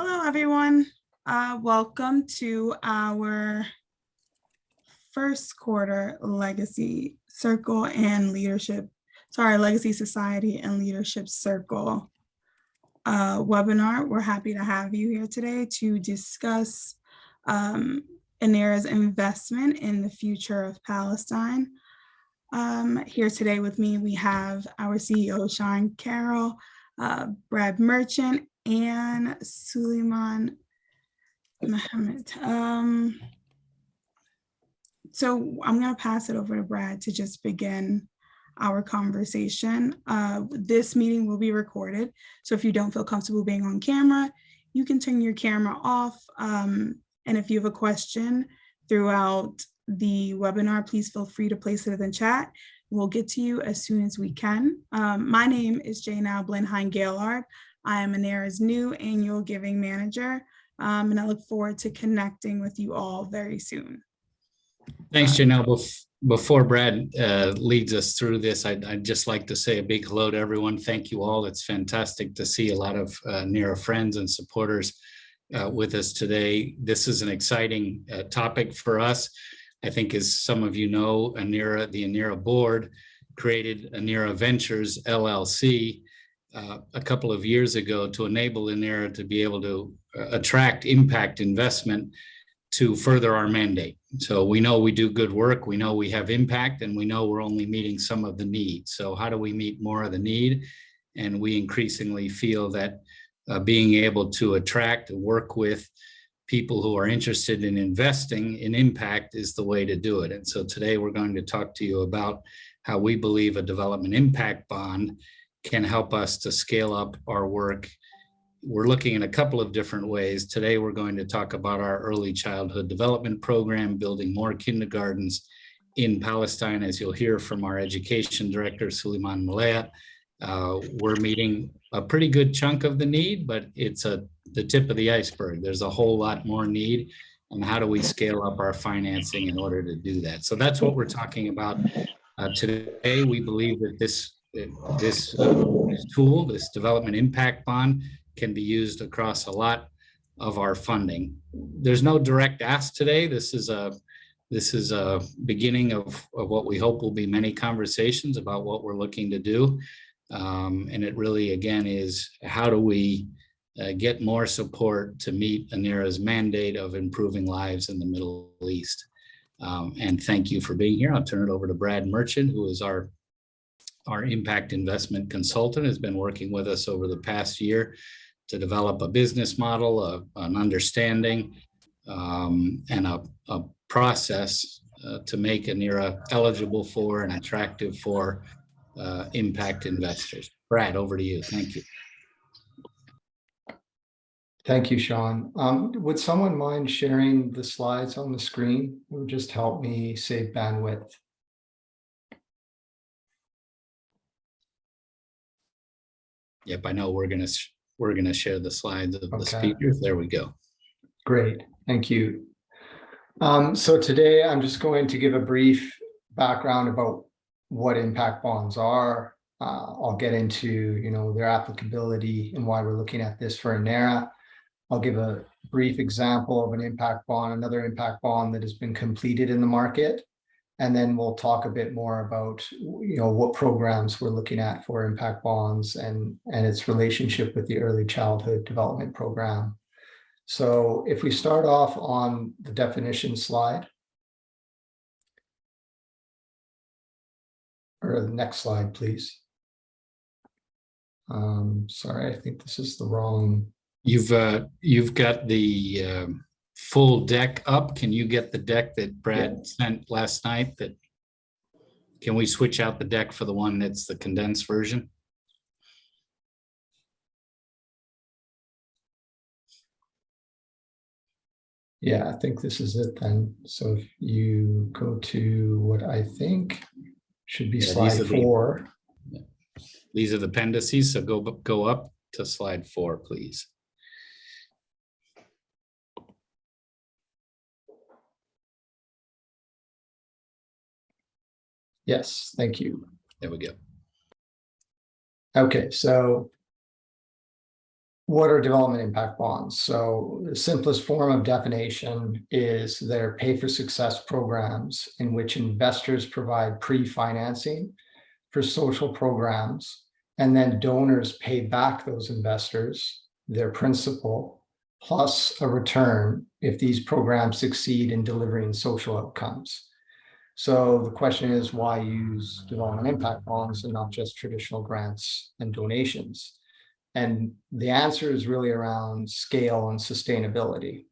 Hello, everyone. Welcome to our first quarter Legacy Circle and Leadership, Legacy Society and Leadership Circle webinar. We're happy to have you here today to discuss Anera's investment in the future of Palestine. Here today with me, we have our CEO, Sean Carroll, Brad Merchant, and Sulieman Mohammed. So I'm going to pass it over to Brad to just begin our conversation. This meeting will be recorded. So if you don't feel comfortable being on camera, you can turn your camera off. And if you have a question throughout the webinar, please feel free to place it in the chat. We'll get to you as soon as we can. My name is Janelle Blenheim-Gaillard. I am Anera's new annual giving manager, and I look forward to connecting with you all very soon. Thanks, Janelle. Before Brad leads us through this, I'd just like to say a big hello to everyone. Thank you all. It's fantastic to see a lot of Anera friends and supporters with us today. This is an exciting topic for us. I think, as some of you know, the Anera board created Anera Ventures LLC a couple of years ago to enable Anera to be able to attract impact investment to further our mandate. So we know we do good work, we know we have impact, and we know we're only meeting some of the needs. So how do we meet more of the need? And we increasingly feel that being able to attract and work with people who are interested in investing in impact is the way to do it. And so today we're going to talk to you about how we believe a development impact bond can help us to scale up our work. We're looking in a couple of different ways. Today, we're going to talk about our early childhood development program, building more kindergartens in Palestine. As you'll hear from our education director, Sulieman Malaya, we're meeting a pretty good chunk of the need, but it's the tip of the iceberg. There's a whole lot more need. And how do we scale up our financing in order to do that? So that's what we're talking about today. We believe that this tool, this development impact bond, can be used across a lot of our funding. There's no direct ask today. This is a beginning of what we hope will be many conversations about what we're looking to do. And it really, again, is how do we get more support to meet Anera's mandate of improving lives in the Middle East. And thank you for being here. I'll turn it over to Brad Merchant, who is our impact investment consultant, has been working with us over the past year to develop a business model, an understanding, and a process to make Anera eligible for and attractive for impact investors. Brad, over to you. Thank you. Thank you, Sean. Would someone mind sharing the slides on the screen? It would just help me save bandwidth. Yep, I know we're gonna share the slides of the speakers. There we go. Great, thank you. So today I'm just going to give a brief background about what impact bonds are. I'll get into their applicability and why we're looking at this for Anera. I'll give a brief example of an impact bond, another impact bond that has been completed in the market. And then we'll talk a bit more about what programs we're looking at for impact bonds and its relationship with the early childhood development program. So if we start off on the definition slide, or the next slide, please. Sorry, I think this is the wrong. You've got the full deck up. Can you get the deck that Brad sent last night? Can we switch out the deck for the one that's the condensed version? Yeah, I think this is it then. So if you go to what I think should be slide 4. These are the appendices, so go up to slide 4, please. Yes, thank you. There we go. Okay, so what are development impact bonds? So the simplest form of definition is they're pay-for-success programs in which investors provide pre-financing for social programs, and then donors pay back those investors, their principal, plus a return if these programs succeed in delivering social outcomes. So the question is, why use development impact bonds and not just traditional grants and donations? And the answer is really around scale and sustainability.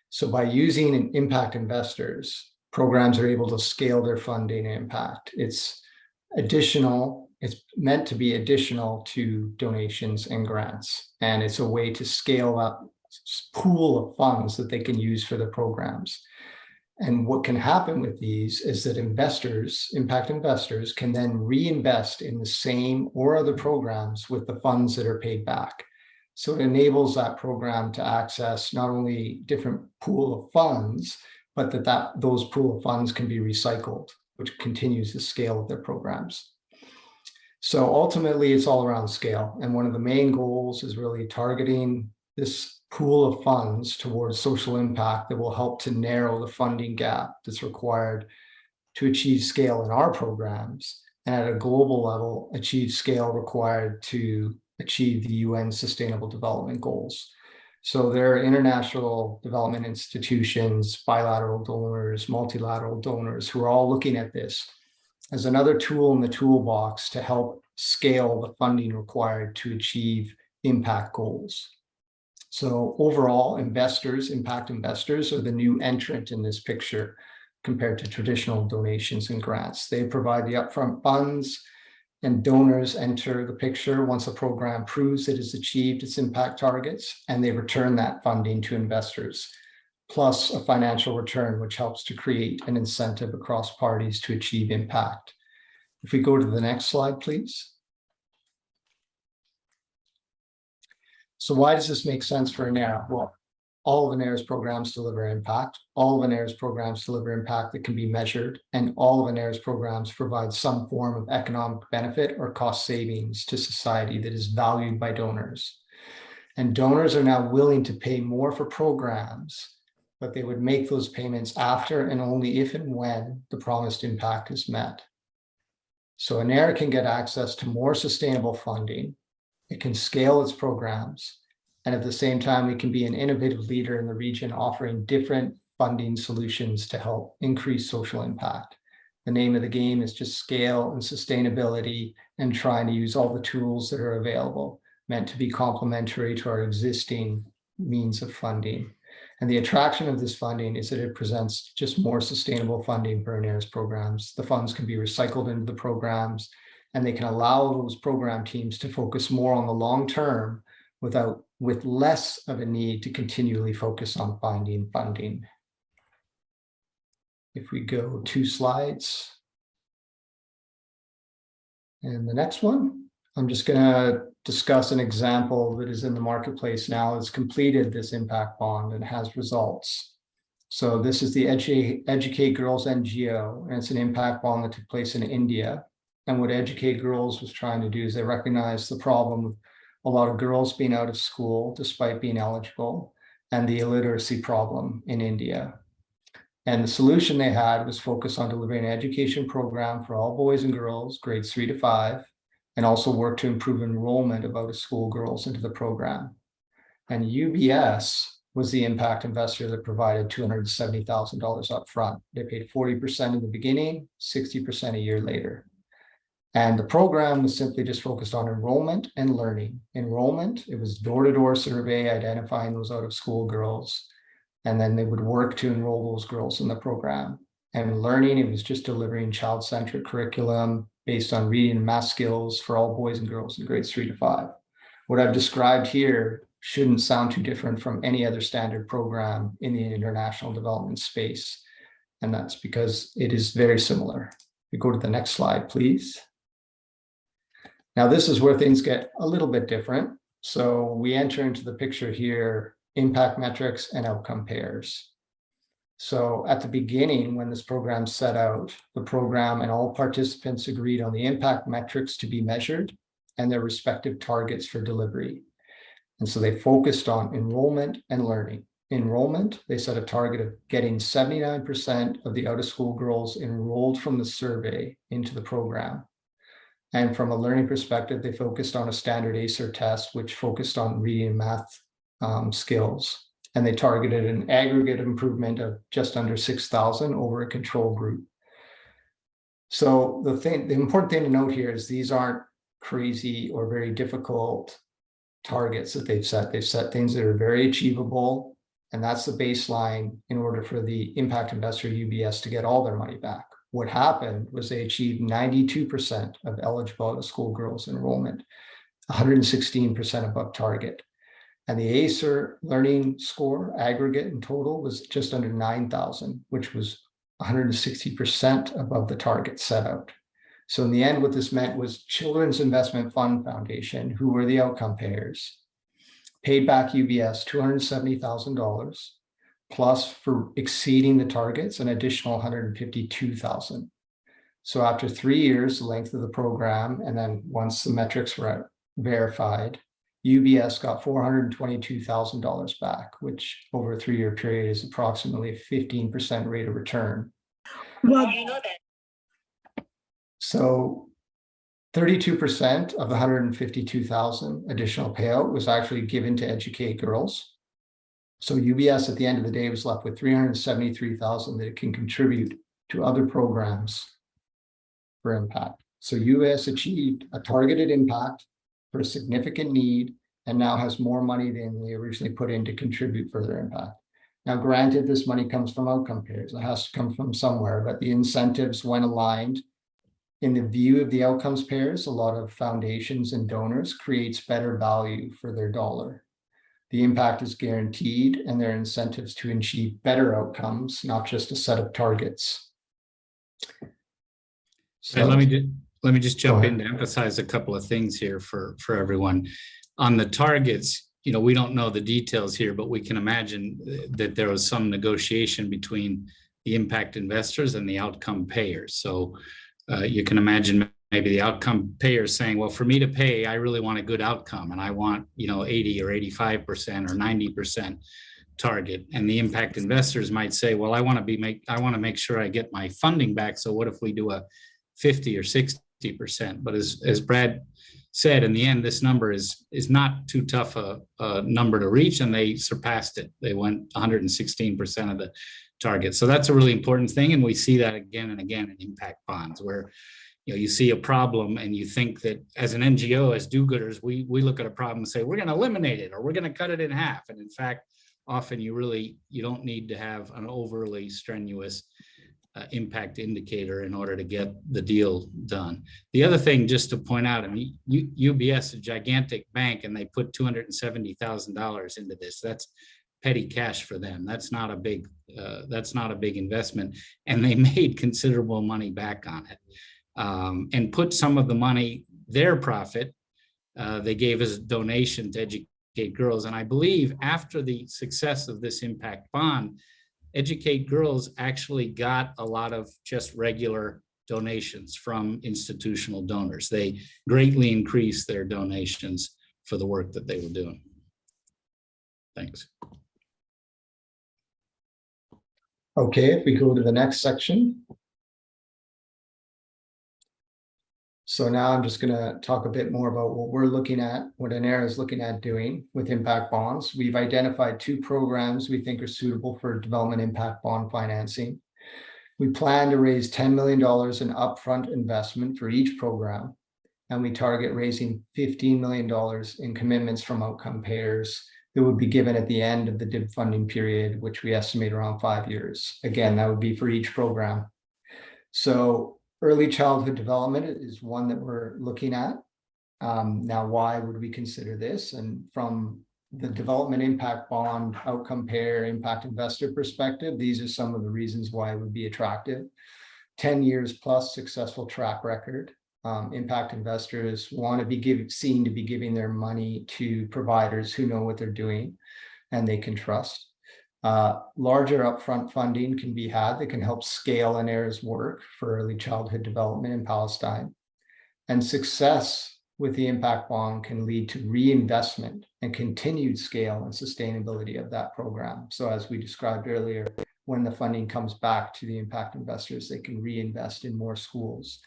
So by using impact investors, programs are able to scale their funding impact. It's meant to be additional to donations and grants. And it's a way to scale up pool of funds that they can use for their programs. And what can happen with these is that impact investors, can then reinvest in the same or other programs with the funds that are paid back. So it enables that program to access not only different pool of funds, but those pool of funds can be recycled, which continues the scale of their programs. So ultimately, it's all around scale. And one of the main goals is really targeting this pool of funds towards social impact that will help to narrow the funding gap that's required to achieve scale in our programs, and at a global level, achieve scale required to achieve the UN Sustainable Development Goals. So there are international development institutions, bilateral donors, multilateral donors who are all looking at this as another tool in the toolbox to help scale the funding required to achieve impact goals. So overall, impact investors are the new entrant in this picture compared to traditional donations and grants. They provide the upfront funds, and donors enter the picture once a program proves it has achieved its impact targets, and they return that funding to investors, plus a financial return, which helps to create an incentive across parties to achieve impact. If we go to the next slide, please. So why does this make sense for Anera? Well, all of Anera's programs deliver impact. All of Anera's programs deliver impact that can be measured, and all of Anera's programs provide some form of economic benefit or cost savings to society that is valued by donors. And donors are now willing to pay more for programs, but they would make those payments after and only if and when the promised impact is met. So Anera can get access to more sustainable funding. It can scale its programs, and at the same time, we can be an innovative leader in the region, offering different funding solutions to help increase social impact. The name of the game is just scale and sustainability, and trying to use all the tools that are available, meant to be complementary to our existing means of funding. And the attraction of this funding is that it presents just more sustainable funding for Anera's programs. The funds can be recycled into the programs, and they can allow those program teams to focus more on the long term with less of a need to continually focus on finding funding. If we go 2 slides, and the next one, I'm just going to discuss an example that is in the marketplace now. It's completed this impact bond and has results. So this is the Educate Girls NGO, and it's an impact bond that took place in India. And what Educate Girls was trying to do is they recognized the problem of a lot of girls being out of school despite being eligible, and the illiteracy problem in India. And the solution they had was focus on delivering an education program for all boys and girls, grades 3 to 5, and also work to improve enrollment of out of school girls into the program. And UBS was the impact investor that provided $270,000 up front. They paid 40% in the beginning, 60% a year later. And the program was simply just focused on enrollment and learning. Enrollment, it was door-to-door survey identifying those out of school girls, and then they would work to enroll those girls in the program. And learning, it was just delivering child-centric curriculum based on reading and math skills for all boys and girls in grades 3 to 5. What I've described here shouldn't sound too different from any other standard program in the international development space. And that's because it is very similar. We go to the next slide, please. Now, this is where things get a little bit different. So we enter into the picture here, impact metrics and outcome pairs. So at the beginning, when this program set out, the program and all participants agreed on the impact metrics to be measured and their respective targets for delivery. And so they focused on enrollment and learning. Enrollment, they set a target of getting 79% of the out-of-school girls enrolled from the survey into the program. And from a learning perspective, they focused on a standard ACER test, which focused on reading and math skills. And they targeted an aggregate improvement of just under 6,000 over a control group. So the important thing to note here is these aren't crazy or very difficult targets that they've set. They've set things that are very achievable, and that's the baseline in order for the impact investor UBS to get all their money back. What happened was they achieved 92% of eligible out-of-school girls enrollment, 116% above target. And the ACER learning score aggregate in total was just under 9,000, which was 160% above the target set out. So in the end, what this meant was Children's Investment Fund Foundation, who were the outcome payers, paid back UBS $270,000, plus for exceeding the targets, an additional $152,000. So after 3 years, the length of the program, and then once the metrics were verified, UBS got $422,000 back, which over a 3-year period is approximately a 15% rate of return. Well, So 32% of the $152,000 additional payout was actually given to educate girls. So UBS at the end of the day was left with $373,000 that it can contribute to other programs for impact. So UBS achieved a targeted impact for a significant need and now has more money than they originally put in to contribute further impact. Now, granted, this money comes from outcome payers. It has to come from somewhere, but the incentives, when aligned in the view of the outcomes payers, a lot of foundations and donors, creates better value for their dollar. The impact is guaranteed, and there are incentives to achieve better outcomes, not just a set of targets. So let me just jump in to emphasize a couple of things here for everyone. On the targets, we don't know the details here, but we can imagine that there was some negotiation between the impact investors and the outcome payers. So you can imagine maybe the outcome payers saying, well, for me to pay, I really want a good outcome, and I want 80 or 85% or 90% target. And the impact investors might say, well, I want to make sure I get my funding back. So what if we do a 50 or 60%? But as Brad said, in the end, this number is not too tough a number to reach, and they surpassed it. They went 116% of the target. So that's a really important thing. And we see that again and again in impact bonds, where you see a problem and you think that as an NGO, as do-gooders, we look at a problem and say, we're going to eliminate it or we're going to cut it in half. And in fact, often you don't need to have an overly strenuous impact indicator in order to get the deal done. The other thing, just to point out, UBS, a gigantic bank, and they put $270,000 into this. That's petty cash for them. That's not a big investment, and they made considerable money back on it, and put some of the money, their profit, they gave as a donation to educate girls. And I believe after the success of this impact bond, Educate Girls actually got a lot of just regular donations from institutional donors. They greatly increased their donations for the work that they were doing. Thanks. Okay, if we go to the next section. So now I'm just going to talk a bit more about what we're looking at, what Anera is looking at doing with impact bonds. We've identified 2 programs we think are suitable for development impact bond financing. We plan to raise $10 million in upfront investment for each program, and we target raising $15 million in commitments from outcome payers that would be given at the end of the DIB funding period, which we estimate around 5 years. Again, that would be for each program. So early childhood development is one that we're looking at. Now, why would we consider this? And from the development impact bond, outcome payer, impact investor perspective, these are some of the reasons why it would be attractive. 10 years plus successful track record. Impact investors want to be seen to be giving their money to providers who know what they're doing and they can trust. Larger upfront funding can be had that can help scale Anera's work for early childhood development in Palestine. And success with the impact bond can lead to reinvestment and continued scale and sustainability of that program. So as we described earlier, when the funding comes back to the impact investors, they can reinvest in more schools.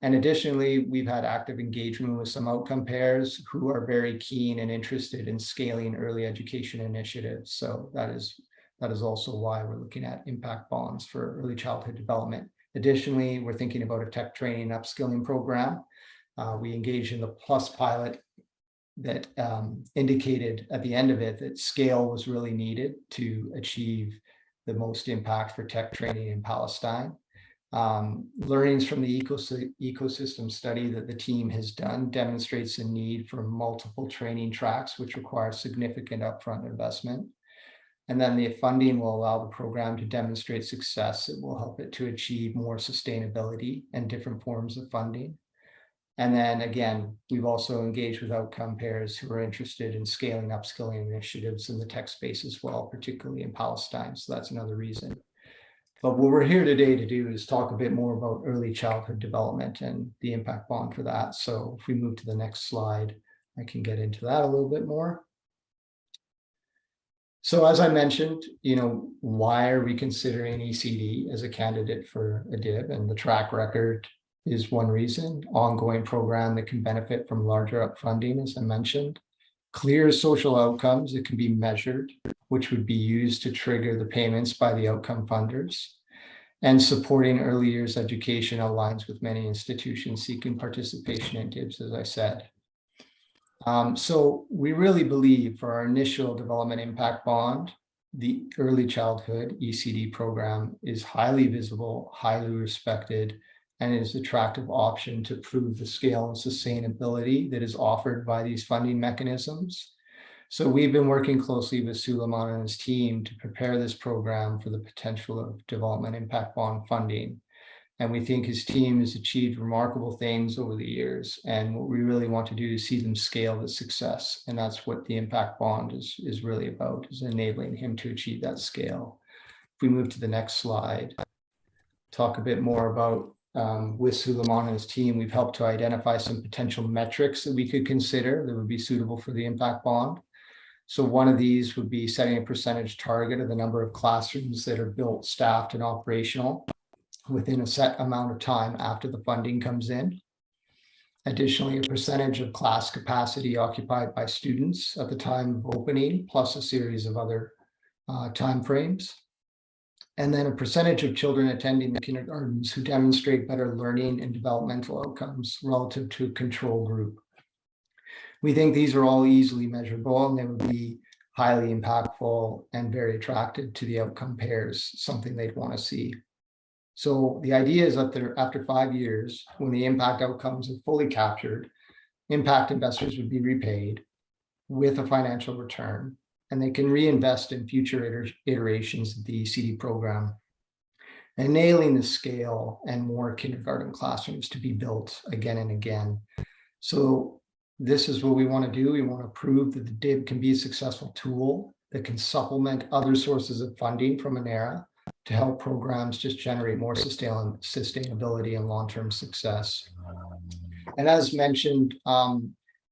And additionally, we've had active engagement with some outcome pairs who are very keen and interested in scaling early education initiatives. So that is also why we're looking at impact bonds for early childhood development. Additionally, we're thinking about a tech training upskilling program. We engaged in the Plus pilot that indicated at the end of it that scale was really needed to achieve the most impact for tech training in Palestine. Learnings from the ecosystem study that the team has done demonstrates a need for multiple training tracks, which require significant upfront investment. And then the funding will allow the program to demonstrate success. It will help it to achieve more sustainability and different forms of funding. And then again, we've also engaged with outcome pairs who are interested in scaling upskilling initiatives in the tech space as well, particularly in Palestine. So that's another reason. But what we're here today to do is talk a bit more about early childhood development and the impact bond for that. So if we move to the next slide, I can get into that a little bit more. So as I mentioned, why are we considering ECD as a candidate for a DIB? And the track record is one reason. Ongoing program that can benefit from larger upfunding, as I mentioned. Clear social outcomes that can be measured, which would be used to trigger the payments by the outcome funders. And supporting early years education aligns with many institutions seeking participation in DIBs, as I said. So we really believe for our initial development impact bond, the early childhood ECD program is highly visible, highly respected, and is an attractive option to prove the scale and sustainability that is offered by these funding mechanisms. So we've been working closely with Sulieman and his team to prepare this program for the potential of development impact bond funding. And we think his team has achieved remarkable things over the years. And what we really want to do is see them scale the success. And that's what the impact bond is really about, is enabling him to achieve that scale. If we move to the next slide, talk a bit more about with Sulieman and his team, we've helped to identify some potential metrics that we could consider that would be suitable for the impact bond. So one of these would be setting a percentage target of the number of classrooms that are built, staffed, and operational within a set amount of time after the funding comes in. Additionally, a percentage of class capacity occupied by students at the time of opening, plus a series of other timeframes. And then a percentage of children attending the kindergartens who demonstrate better learning and developmental outcomes relative to a control group. We think these are all easily measurable and they would be highly impactful and very attractive to the outcome pairs, something they'd want to see. So the idea is that after 5 years, when the impact outcomes are fully captured, impact investors would be repaid with a financial return, and they can reinvest in future iterations of the ECD program, and nailing the scale and more kindergarten classrooms to be built again and again. So this is what we want to do. We want to prove that the DIB can be a successful tool that can supplement other sources of funding from Anera to help programs just generate more sustainability and long-term success. And as mentioned,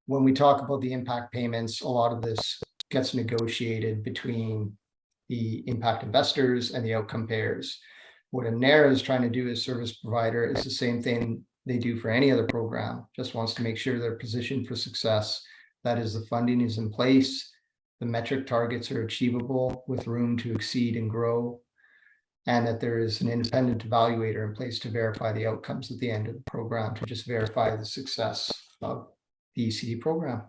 when we talk about the impact payments, a lot of this gets negotiated between the impact investors and the outcome payers. What Anera is trying to do as service provider is the same thing they do for any other program, just wants to make sure they're positioned for success. That is, the funding is in place, the metric targets are achievable with room to exceed and grow, and that there is an independent evaluator in place to verify the outcomes at the end of the program, to just verify the success of the ECD program.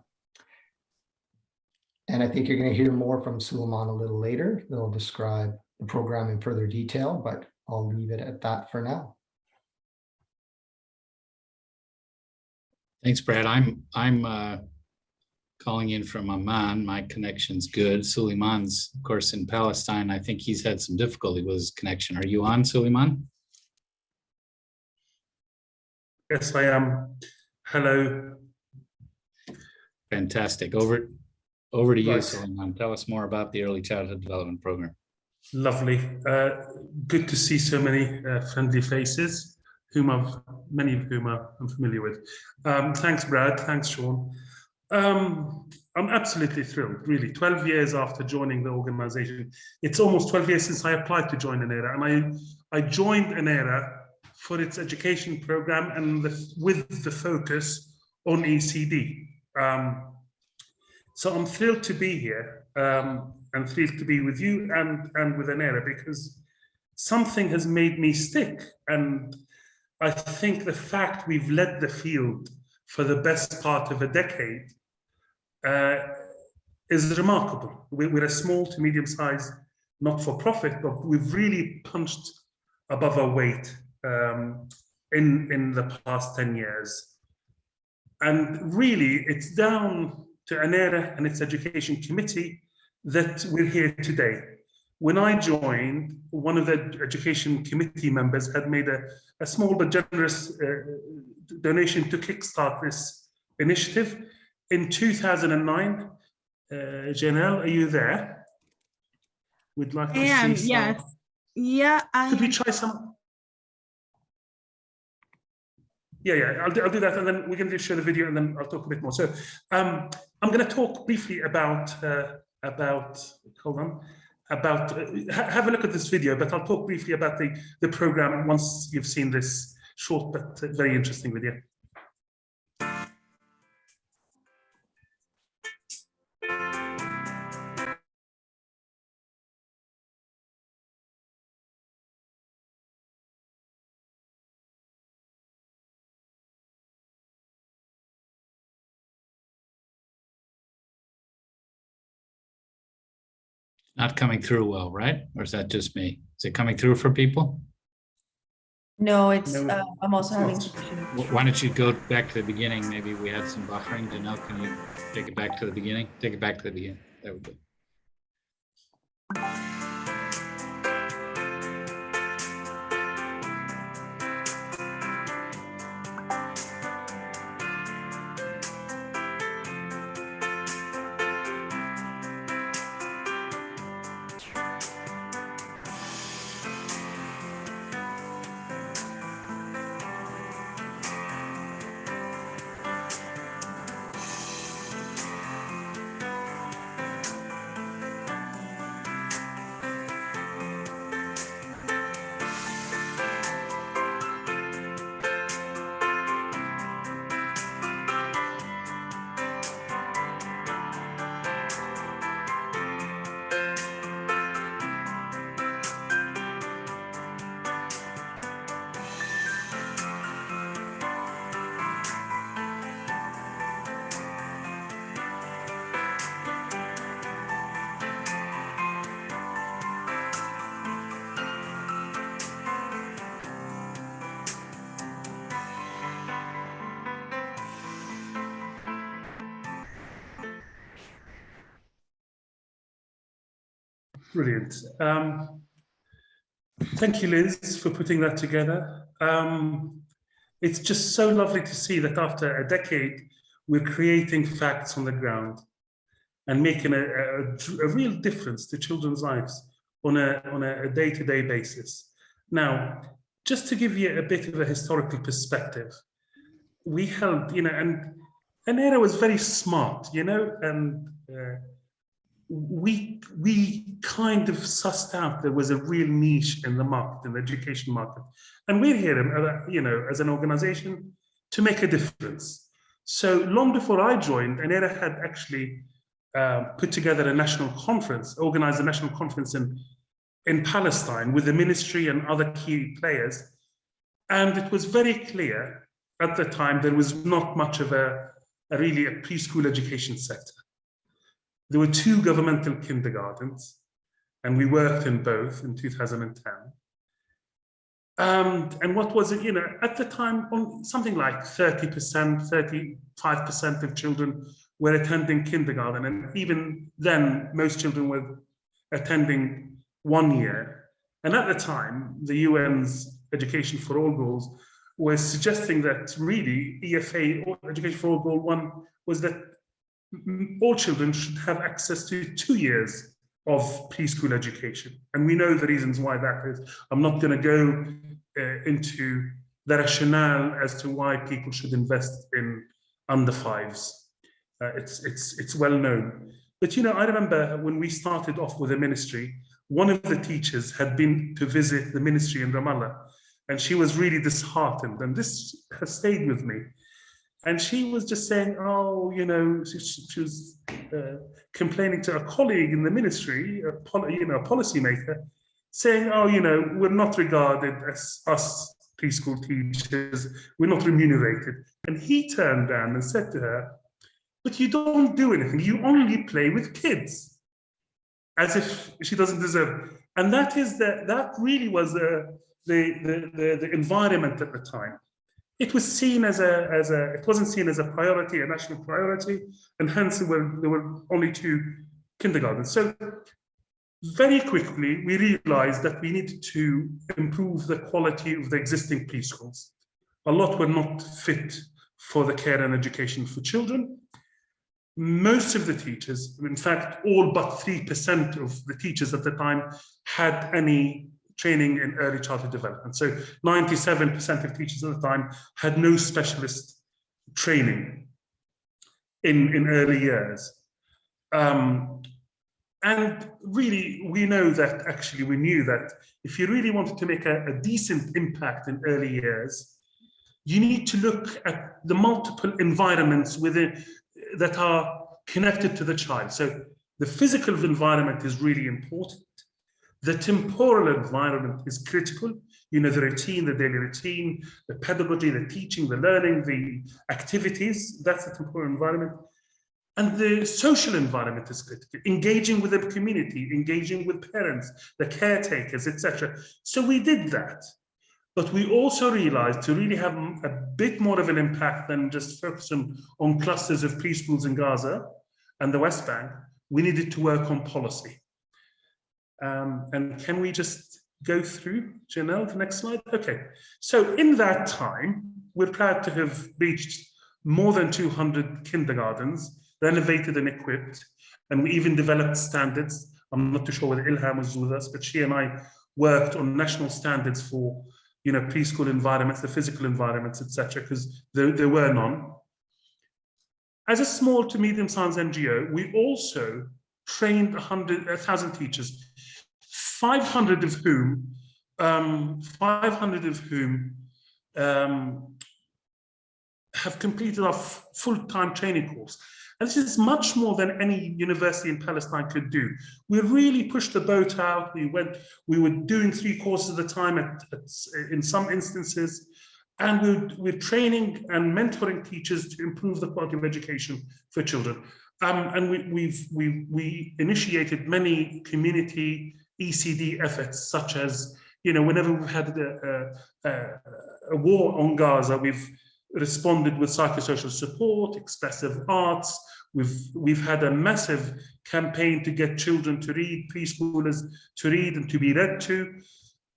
And I think you're going to hear more from Sulieman a little later. They'll describe the program in further detail, but I'll leave it at that for now. Thanks, Brad. I'm calling in from Amman. My connection's good. Sulieman's, of course, in Palestine. I think he's had some difficulty with his connection. Are you on, Sulieman? Yes, I am. Hello. Fantastic. Over to you, Right. Sulieman. Tell us more about the Early Childhood Development Program. Lovely. Good to see so many friendly faces. many of whom I'm familiar with. Thanks, Brad. Thanks, Sean. I'm absolutely thrilled, really. 12 years after joining the organization, it's almost 12 years since I applied to join Anera, and I joined Anera for its education program and with the focus on ECD. So I'm thrilled to be here and thrilled to be with you and with Anera, because something has made me stick. And I think the fact we've led the field for the best part of a decade is remarkable. We're a small to medium-sized not-for-profit, but we've really punched above our weight in the past 10 years. And really, it's down to Anera and its education committee that we're here today. When I joined, one of the education committee members had made a small but generous donation to kickstart this initiative. In 2009, Janelle, are you there? We'd like to see some. Yes. Yeah. Could we try some? Yeah, I'll do that, and then we can just show the video, and then I'll talk a bit more. So I'm going to talk briefly about hold on, have a look at this video, but I'll talk briefly about the program once you've seen this short but very interesting video. Not coming through well, right? Or is that just me? Is it coming through for people? No, it's No, I'm also having it's some not. issues. Why don't you go back to the beginning? Maybe we had some buffering. Janelle, can you take it back to the beginning? Take it back to the beginning. That would be. Brilliant. Thank you, Liz, for putting that together. It's just so lovely to see that after a decade, we're creating facts on the ground and making a real difference to children's lives on a day-to-day basis. Now, just to give you a bit of a historical perspective, we held, and Anera was very smart, and we kind of sussed out there was a real niche in the market, in the education market. And we're here, as an organization to make a difference. So long before I joined, Anera had actually put together a national conference, organized a national conference in Palestine with the ministry and other key players. And it was very clear at the time there was not much of a preschool education sector. There were 2 governmental kindergartens, and we worked in both in 2010. And what was it, at the time, on something like 30%, 35% of children were attending kindergarten. And even then, most children were attending 1 year. And at the time, the UN's Education for All goals was suggesting that really EFA, or Education for All Goal 1, was that all children should have access to 2 years of preschool education. And we know the reasons why that is. I'm not going to go into the rationale as to why people should invest in under fives. It's well known. But I remember when we started off with the ministry, one of the teachers had been to visit the ministry in Ramallah, and she was really disheartened, and this has stayed with me. And she was just saying, oh, she was complaining to a colleague in the ministry, a policymaker, saying, oh, we're not regarded as us preschool teachers, we're not remunerated. And he turned down and said to her, but you don't do anything, you only play with kids, as if she doesn't deserve. And that really was the environment at the time. It was seen it wasn't seen as a priority, a national priority, and hence there were only 2 kindergartens. So very quickly, we realized that we needed to improve the quality of the existing preschools. A lot were not fit for the care and education for children. Most of the teachers, in fact, all but 3% of the teachers at the time had any training in early childhood development. So 97% of teachers at the time had no specialist training in early years. And really, we knew that if you really wanted to make a decent impact in early years, you need to look at the multiple environments within that are connected to the child. So the physical environment is really important. The temporal environment is critical. The routine, the daily routine, the pedagogy, the teaching, the learning, the activities, that's the temporal environment. And the social environment is critical, engaging with the community, engaging with parents, the caretakers, etc. So we did that. But we also realized to really have a bit more of an impact than just focusing on clusters of preschools in Gaza and the West Bank, we needed to work on policy. And can we just go through, Janelle, the next slide? Okay, so in that time, we're proud to have reached more than 200 kindergartens, renovated and equipped, and we even developed standards. I'm not too sure whether Ilham was with us, but she and I worked on national standards for preschool environments, the physical environments, etc., because there were none. As a small to medium-sized NGO, we also trained 1,000 teachers, 500 of whom have completed our full-time training course. And this is much more than any university in Palestine could do. We really pushed the boat out. We were doing 3 courses at a time in some instances. And we're training and mentoring teachers to improve the quality of education for children. And we initiated many community ECD efforts, such as, whenever we've had a war on Gaza, we've responded with psychosocial support, expressive arts. We've had a massive campaign to get children to read, preschoolers to read and to be read to.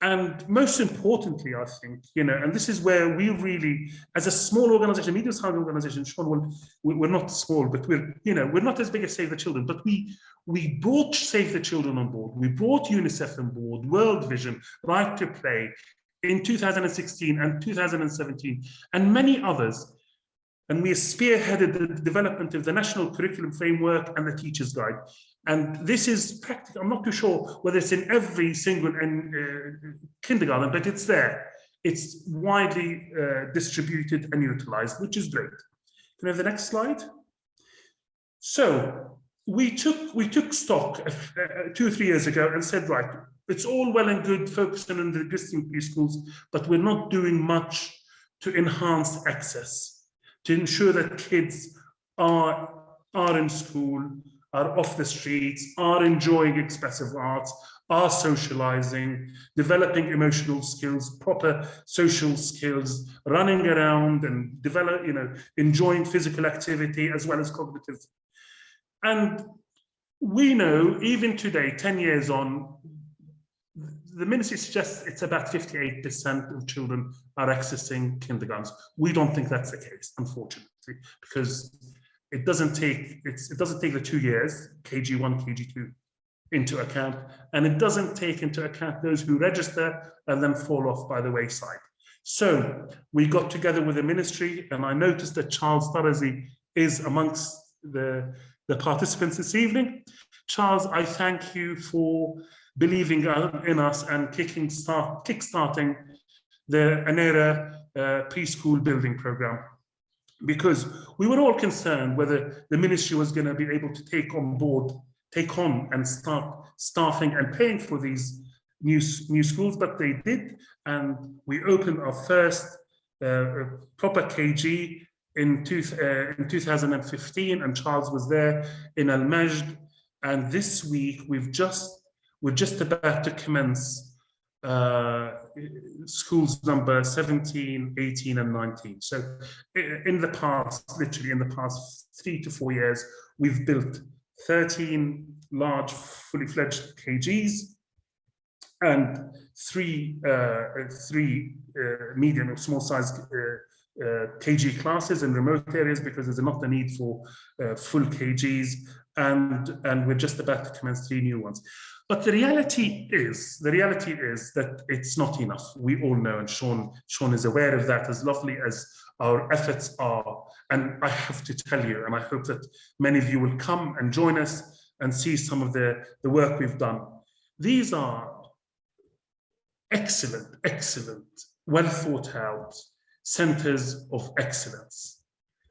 And most importantly, I think, and this is where we really, as a small organization, medium-sized organization, Sean, we're not small, but we're not as big as Save the Children, but we brought Save the Children on board. We brought UNICEF on board, World Vision, Right to Play in 2016 and 2017, and many others. And we spearheaded the development of the National Curriculum Framework and the Teacher's Guide. And this is practical. I'm not too sure whether it's in every single kindergarten, but it's there. It's widely distributed and utilized, which is great. Can I have the next slide? So we took stock 2 or 3 years ago and said, right, it's all well and good focusing on the existing preschools, but we're not doing much to enhance access, to ensure that kids are in school, are off the streets, are enjoying expressive arts, are socializing, developing emotional skills, proper social skills, running around and enjoying physical activity as well as cognitive. And we know, even today, 10 years on, the ministry suggests it's about 58% of children are accessing kindergartens. We don't think that's the case, unfortunately, because it doesn't take the 2 years, KG1, KG2, into account, and it doesn't take into account those who register and then fall off by the wayside. So we got together with the ministry, and I noticed that Charles Tarazi is amongst the participants this evening. Charles, I thank you for believing in us and kickstarting the Anera preschool building program, because we were all concerned whether the ministry was going to be able to take on and start staffing and paying for these new schools, but they did, and we opened our first proper KG in 2015, and Charles was there in Al Majd, and this week we're just about to commence schools number 17, 18, and 19. So in the past, literally in the past 3 to 4 years, we've built 13 large, fully fledged KGs and three medium or small sized KG classes in remote areas, because there's not the need for full KGs, and we're just about to commence 3 new ones. But the reality is that it's not enough. We all know, and Sean is aware of that, as lovely as our efforts are. And I have to tell you, and I hope that many of you will come and join us and see some of the work we've done. These are excellent, well thought out centers of excellence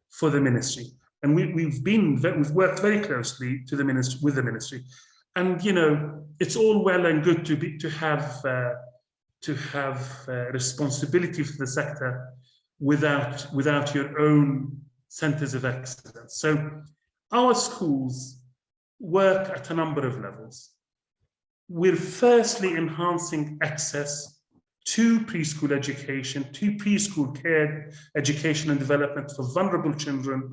for the ministry. And we've worked very closely with the ministry. And you know, it's all well and good to have responsibility for the sector without your own centers of excellence. So our schools work at a number of levels. We're firstly enhancing access to preschool education, to preschool care, education and development for vulnerable children,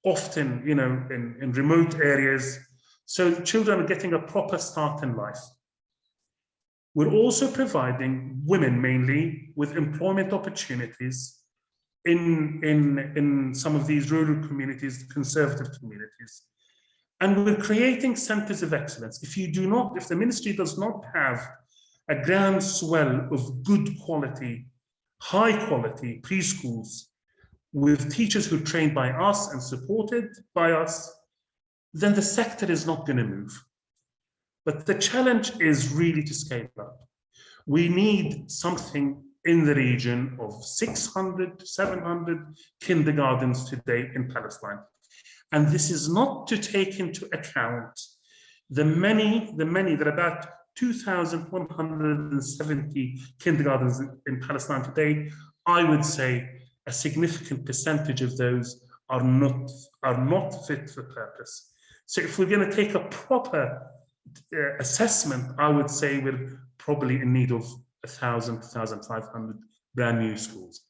often, you know, in remote areas. So children are getting a proper start in life. We're also providing women mainly with employment opportunities in some of these rural communities, conservative communities. And we're creating centers of excellence. If the ministry does not have a groundswell of good quality, high quality preschools with teachers who are trained by us and supported by us, then the sector is not going to move. But the challenge is really to scale up. We need something in the region of 600 to 700 kindergartens today in Palestine. And this is not to take into account the many, there are about 2,170 kindergartens in Palestine today. I would say a significant percentage of those are not fit for purpose. So if we're going to take a proper assessment, I would say we're probably in need of 1,000 to 1,500 brand new schools.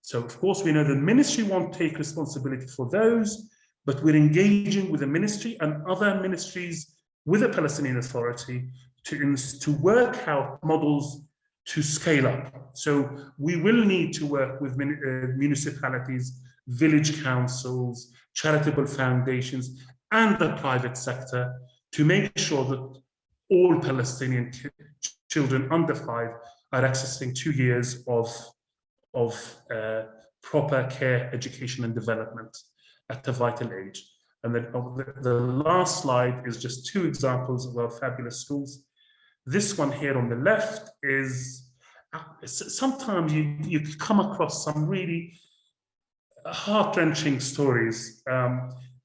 So of course we know the ministry won't take responsibility for those, but we're engaging with the ministry and other ministries with the Palestinian Authority to work out models to scale up. So we will need to work with municipalities, village councils, charitable foundations, and the private sector to make sure that all Palestinian children under 5 are accessing 2 years of proper care, education, and development at a vital age. And then the last slide is just 2 examples of our fabulous schools. This one here on the left is, sometimes you come across some really heart-wrenching stories.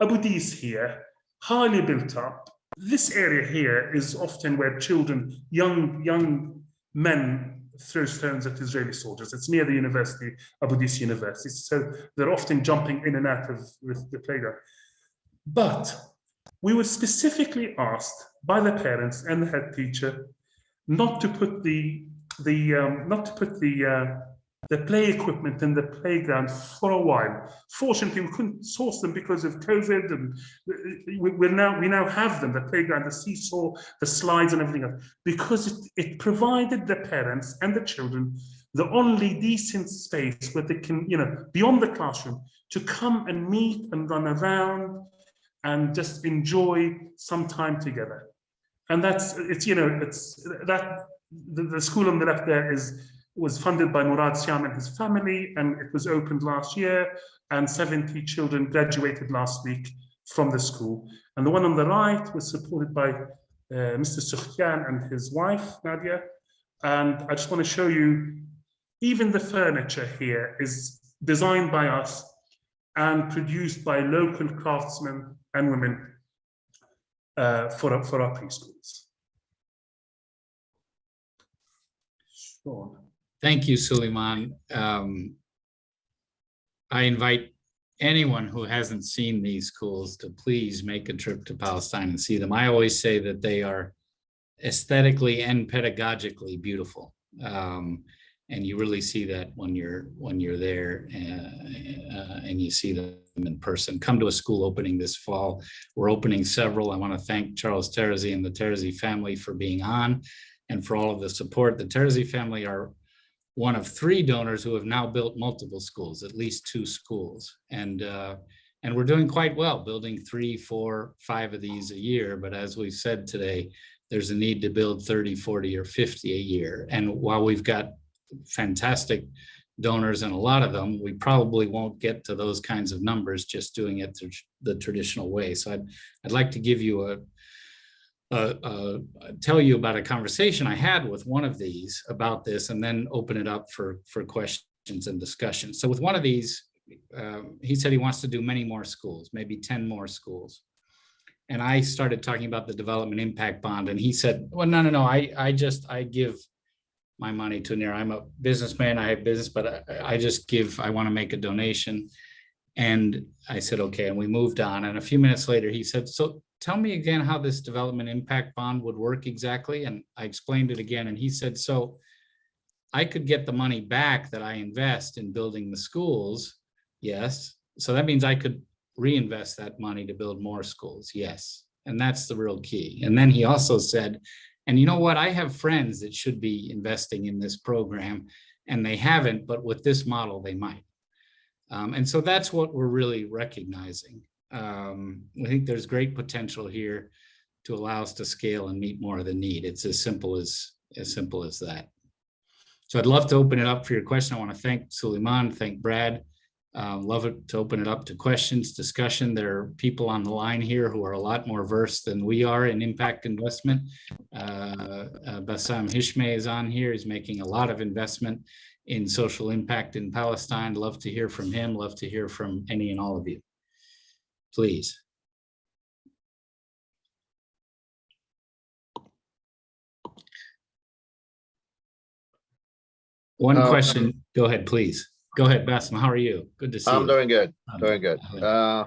Abu Dis here, highly built up. This area here is often where children, young men throw stones at Israeli soldiers. It's near the university, Abu Dis University. So they're often jumping in and out of the playground. But we were specifically asked by the parents and the head teacher not to put the play equipment in the playground for a while. Fortunately, we couldn't source them because of COVID, and we now have them, the playground, the seesaw, the slides, and everything else, because it provided the parents and the children the only decent space where they can, you know, beyond the classroom, to come and meet and run around and just enjoy some time together. And the school on the left there is was funded by Murad Siam and his family, and it was opened last year, and 70 children graduated last week from the school. And the one on the right was supported by Mr. Sukhyan and his wife, Nadia. And I just want to show you, even the furniture here is designed by us and produced by local craftsmen and women for our preschools. Sure. Thank you, Sulieman. I invite anyone who hasn't seen these schools to please make a trip to Palestine and see them. I always say that they are aesthetically and pedagogically beautiful. And you really see that when you're there and you see them in person. Come to a school opening this fall. We're opening several. I want to thank Charles Terzi and the Terzi family for being on and for all of the support. The Terzi family are one of 3 donors who have now built multiple schools, at least 2 schools. And we're doing quite well, building 3, 4, 5 of these a year. But as we've said today, there's a need to build 30, 40, or 50 a year. And while we've got fantastic donors and a lot of them, we probably won't get to those kinds of numbers just doing it through the traditional way. So I'd like to give you tell you about a conversation I had with one of these about this, and then open it up for questions and discussion. So with one of these, he said he wants to do many more schools, maybe 10 more schools. And I started talking about the development impact bond, and he said, well, no, I give my money to Anera. I'm a businessman, I have business, but I just give, I want to make a donation. And I said, okay, and we moved on. And a few minutes later, he said, so tell me again how this development impact bond would work exactly. And I explained it again. And he said, so I could get the money back that I invest in building the schools. Yes. So that means I could reinvest that money to build more schools. Yes. And that's the real key. And then he also said, and you know what? I have friends that should be investing in this program and they haven't, but with this model, they might. And so that's what we're really recognizing. We think there's great potential here to allow us to scale and meet more of the need. It's as simple as that. So I'd love to open it up for your question. I want to thank Sulieman, thank Brad. Love it to open it up to questions, discussion. There are people on the line here who are a lot more versed than we are in impact investment. Bassam Hishmeh is on here. He's making a lot of investment in social impact in Palestine. Love to hear from him. Love to hear from any and all of you. Please. One question. Go ahead, please. Go ahead, Bassam. How are you? Good to see you. I'm doing good. Doing good. I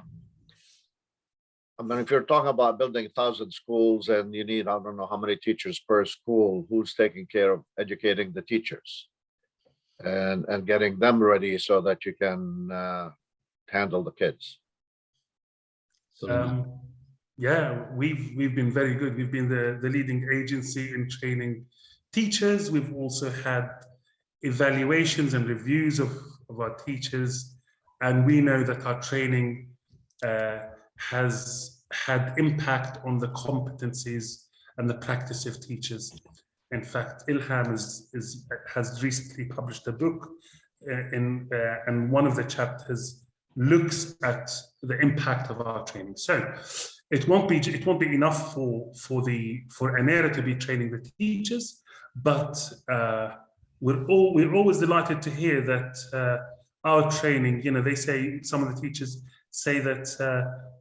mean, if you're talking about building 1,000 schools and you need, I don't know how many teachers per school, who's taking care of educating the teachers and getting them ready so that you can handle the kids? Yeah, we've been very good. We've been the leading agency in training teachers. We've also had evaluations and reviews of our teachers, and we know that our training has had impact on the competencies and the practice of teachers. In fact, Ilham has recently published a book, and one of the chapters looks at the impact of our training. So it won't be enough for Anera to be training the teachers, but we're always delighted to hear that our training, you know, they say, some of the teachers say that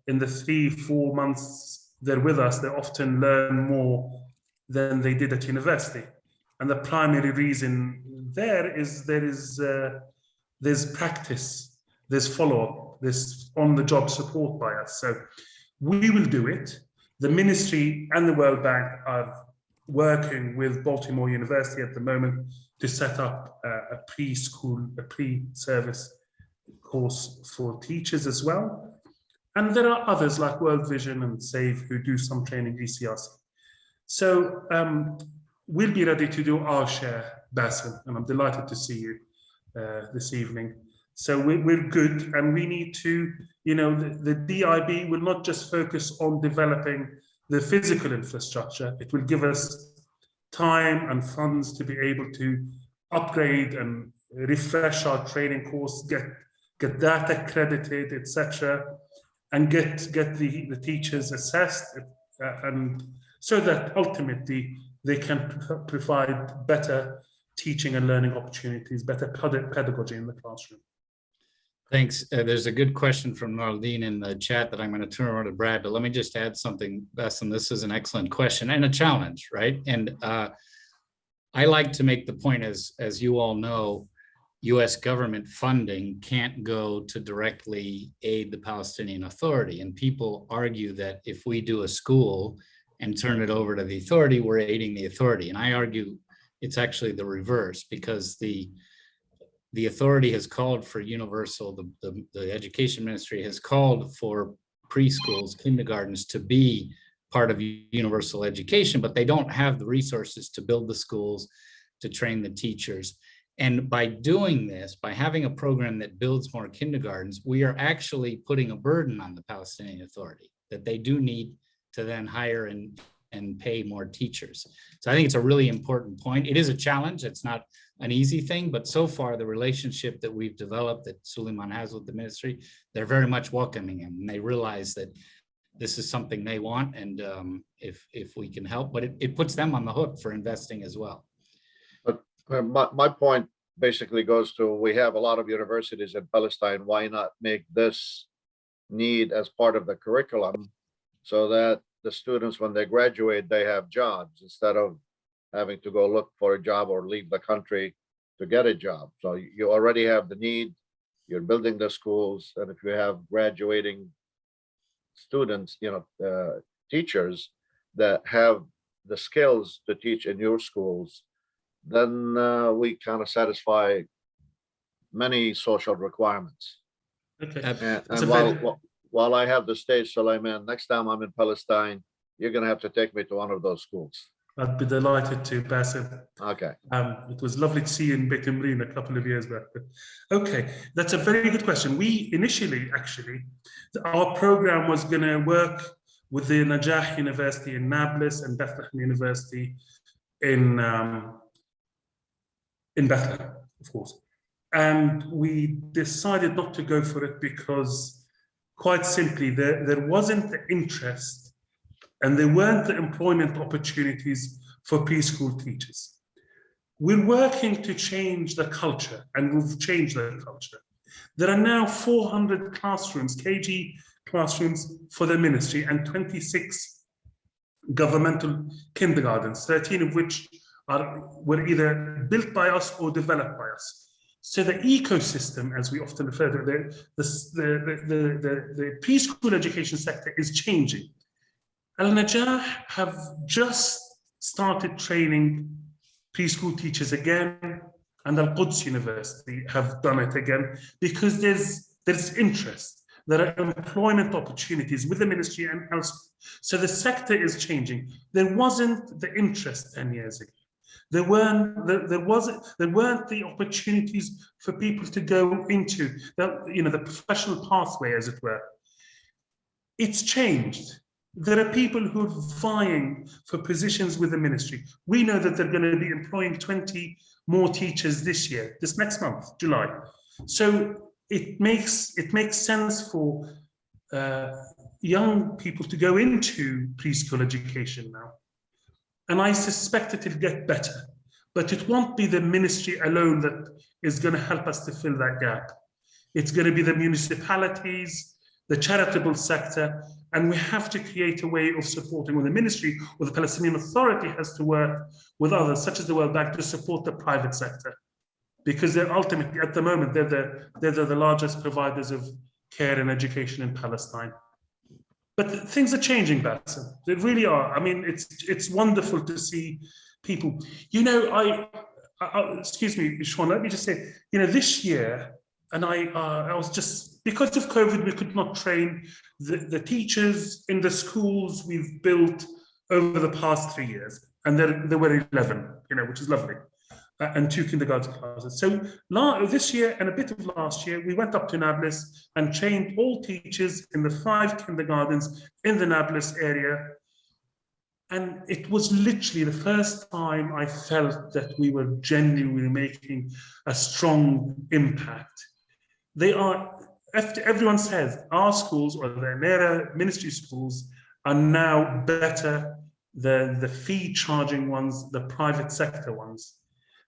in the 3-4 months they're with us, they often learn more than they did at university. And the primary reason there's practice, there's follow-up, there's on-the-job support by us. So we will do it. The ministry and the World Bank are working with Baltimore University at the moment to set up a preschool, a pre-service course for teachers as well. And there are others like World Vision and SAVE who do some training ECRC. So we'll be ready to do our share, Bassam, and I'm delighted to see you this evening. So we're good, and we need to, you know, the DIB will not just focus on developing the physical infrastructure. It will give us time and funds to be able to upgrade and refresh our training course, get that accredited, etc., and get the teachers assessed, and so that ultimately they can provide better teaching and learning opportunities, better pedagogy in the classroom. Thanks. There's a good question from Nardine in the chat that I'm going to turn over to Brad, but let me just add something, Bassem. This is an excellent question and a challenge, right? And I like to make the point, as you all know, US government funding can't go to directly aid the Palestinian Authority. And people argue that if we do a school and turn it over to the authority, we're aiding the authority. And I argue it's actually the reverse, because the authority has called for universal, the education ministry has called for preschools, kindergartens to be part of universal education, but they don't have the resources to build the schools, to train the teachers. And by doing this, by having a program that builds more kindergartens, we are actually putting a burden on the Palestinian Authority that they do need to then hire and pay more teachers. So I think it's a really important point. It is a challenge. It's not an easy thing, but so far the relationship that we've developed, that Sulieman has with the ministry, they're very much welcoming him, and they realize that this is something they want, and if we can help, but it puts them on the hook for investing as well. But my point basically goes to, we have a lot of universities in Palestine. Why not make this need as part of the curriculum so that the students, when they graduate, they have jobs instead of having to go look for a job or leave the country to get a job. So you already have the need, you're building the schools, and if you have graduating students, teachers that have the skills to teach in your schools, then we kind of satisfy many social requirements. Okay. And while I have the stage, Sulieman, next time I'm in Palestine, you're going to have to take me to one of those schools. I'd be delighted to, Bassem. Okay. It was lovely to see you in Beit Imreen a couple of years back. Okay, that's a very good question. We initially, actually, our program was going to work with the Najah University in Nablus and Bethlehem University in Bethlehem, of course. And we decided not to go for it because, quite simply, there wasn't the interest and there weren't the employment opportunities for preschool teachers. We're working to change the culture, and we've changed the culture. There are now 400 classrooms, KG classrooms for the ministry, and 26 governmental kindergartens, 13 of which were either built by us or developed by us. So the ecosystem, as we often refer to it, the preschool education sector is changing. Al-Najah have just started training preschool teachers again, and Al-Quds University have done it again, because there's interest. There are employment opportunities with the ministry and else. So the sector is changing. There wasn't the interest 10 years ago. There weren't the opportunities for people to go into the professional pathway, as it were. It's changed. There are people who are vying for positions with the ministry. We know that they're going to be employing 20 more teachers this year, this next month, July. So it makes sense for young people to go into preschool education now. And I suspect it'll get better, but it won't be the ministry alone that is going to help us to fill that gap. It's going to be the municipalities, the charitable sector, and we have to create a way of supporting, when the ministry or the Palestinian Authority has to work with others, such as the World Bank, to support the private sector, because they're ultimately, at the moment, they're the largest providers of care and education in Palestine. But things are changing, Bassem. They really are. I mean, it's wonderful to see people. Excuse me, Sean, let me just say, this year, and I was just, because of COVID, we could not train the teachers in the schools we've built over the past 3 years. And there were 11, which is lovely, and 2 kindergarten classes. So this year and a bit of last year, we went up to Nablus and trained all teachers in the 5 kindergartens in the Nablus area And it was literally the first time I felt that we were genuinely making a strong impact. They are, everyone says our schools or the Anera ministry schools are now better than the fee charging ones, the private sector ones,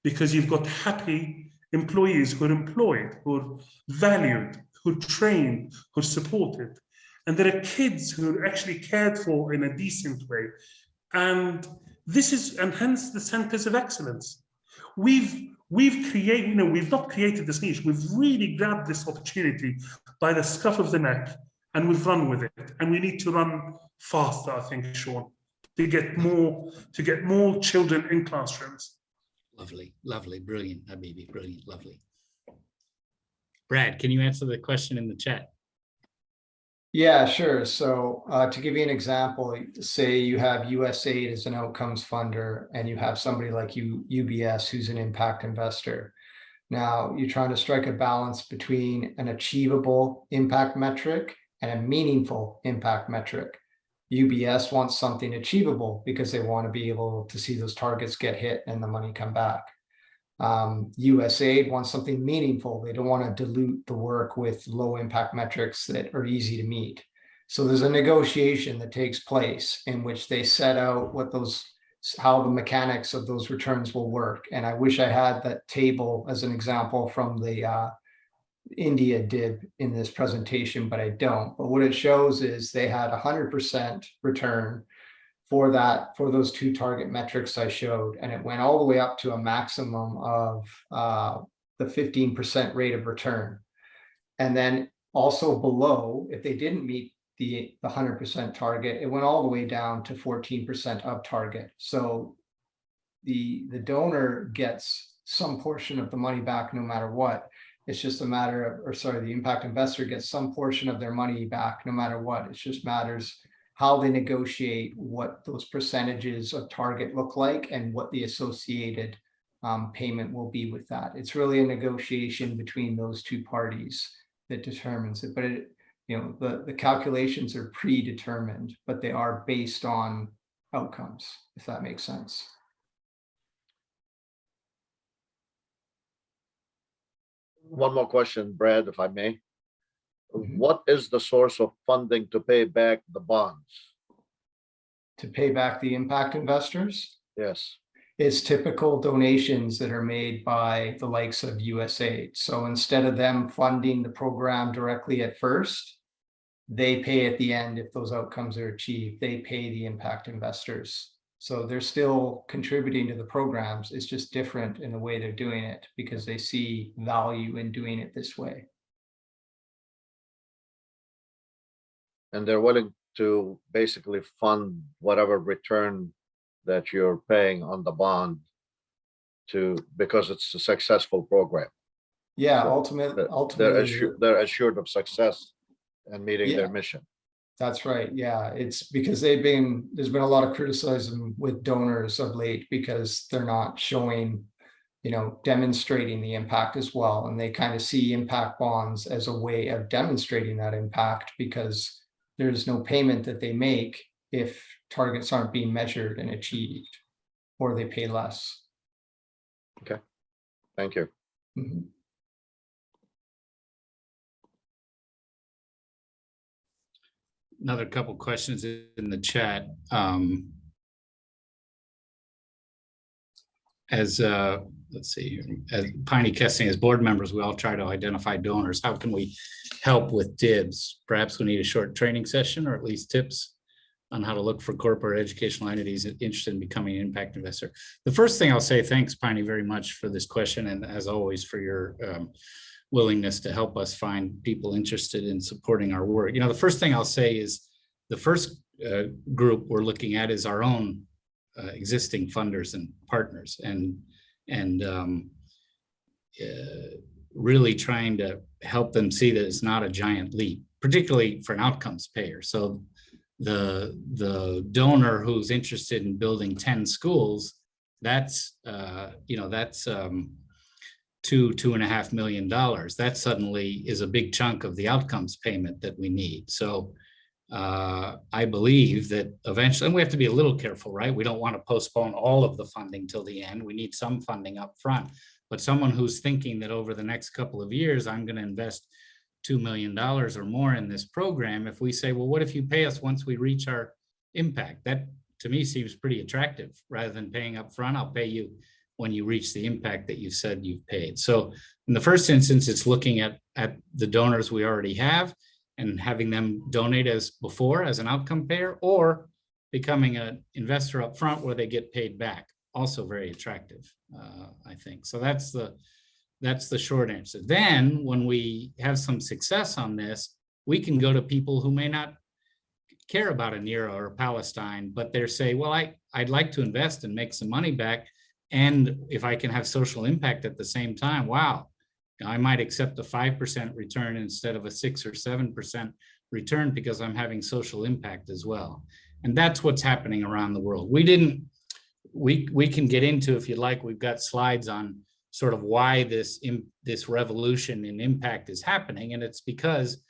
because you've got happy employees who are employed, who are valued, who are trained, who are supported. And there are kids who are actually cared for in a decent way. And this is, and hence the centers of excellence. We've created, we've not created this niche, we've really grabbed this opportunity by the scruff of the neck and we've run with it. And we need to run faster, I think, Sean, to get more children in classrooms. Lovely, lovely, brilliant, Habibi, brilliant, lovely. Brad, can you answer the question in the chat? Yeah, sure. So to give you an example, say you have USAID as an outcomes funder and you have somebody like UBS who's an impact investor. Now you're trying to strike a balance between an achievable impact metric and a meaningful impact metric. UBS wants something achievable because they want to be able to see those targets get hit and the money come back. USAID wants something meaningful. They don't want to dilute the work with low impact metrics that are easy to meet. So there's a negotiation that takes place in which they set out what how the mechanics of those returns will work. And I wish I had that table as an example from the India did in this presentation, but I don't. But what it shows is they had 100% return for those two target metrics I showed, and it went all the way up to a maximum of the 15% rate of return. And then also below, if they didn't meet the 100% target, it went all the way down to 14% of target. So the donor gets some portion of the money back no matter what. It's just a matter of, or sorry, the impact investor gets some portion of their money back no matter what. It just matters how they negotiate what those percentages of target look like and what the associated payment will be with that. It's really a negotiation between those two parties that determines it. But the calculations are predetermined, but they are based on outcomes, if that makes sense. One more question, Brad, if I may. What is the source of funding to pay back the bonds? To pay back the impact investors? Yes. It's typical donations that are made by the likes of USAID. So instead of them funding the program directly at first, they pay at the end if those outcomes are achieved. They pay the impact investors. So they're still contributing to the programs. It's just different in the way they're doing it because they see value in doing it this way. And they're willing to basically fund whatever return that you're paying on the bond because it's a successful program. Yeah, So ultimately they're assured of success and meeting their mission. That's right. Yeah, it's because there's been a lot of criticism with donors of late because they're not showing, demonstrating the impact as well. And they kind of see impact bonds as a way of demonstrating that impact because there's no payment that they make if targets aren't being measured and achieved, or they pay less. Okay, thank you. Mm-hmm. Another couple questions in the chat. Let's see, as Piney Kessing, as board members, we all try to identify donors. How can we help with DIBs? Perhaps we need a short training session or at least tips on how to look for corporate educational entities interested in becoming an impact investor. The first thing I'll say, thanks, Piney, very much for this question. And as always, for your willingness to help us find people interested in supporting our work. The first thing I'll say is the first group we're looking at is our own existing funders and partners, and really trying to help them see that it's not a giant leap, particularly for an outcomes payer. So the donor who's interested in building 10 schools, that's $2.5 million. That suddenly is a big chunk of the outcomes payment that we need. So I believe that eventually, and we have to be a little careful, right? We don't want to postpone all of the funding till the end. We need some funding up front. But someone who's thinking that over the next couple of years, I'm going to invest $2 million or more in this program, if we say, well, what if you pay us once we reach our impact? That to me seems pretty attractive. Rather than paying up front, I'll pay you when you reach the impact that you said you've paid. So in the first instance, it's looking at the donors we already have and having them donate as before as an outcome payer, or becoming an investor up front where they get paid back. Also very attractive, I think. So that's the short answer. Then when we have some success on this, we can go to people who may not care about Anera or Palestine, but they're say, well, I'd like to invest and make some money back. And if I can have social impact at the same time, wow, I might accept a 5% return instead of a 6 or 7% return because I'm having social impact as well. And that's what's happening around the world. We can get into, if you'd like, we've got slides on sort of why this revolution in impact is happening. And it's because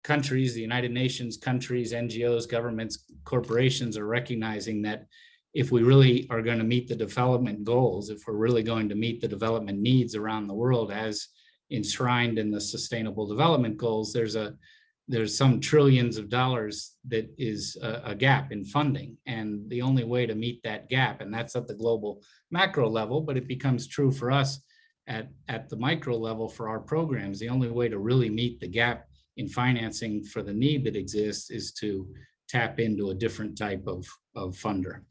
countries, the United Nations countries, NGOs, governments, corporations are recognizing that if we really are going to meet the development goals, if we're really going to meet the development needs around the world as enshrined in the Sustainable Development Goals, there's some trillions of dollars that is a gap in funding. And the only way to meet that gap, and that's at the global macro level, but it becomes true for us at the micro level for our programs, the only way to really meet the gap in financing for the need that exists is to tap into a different type of funder.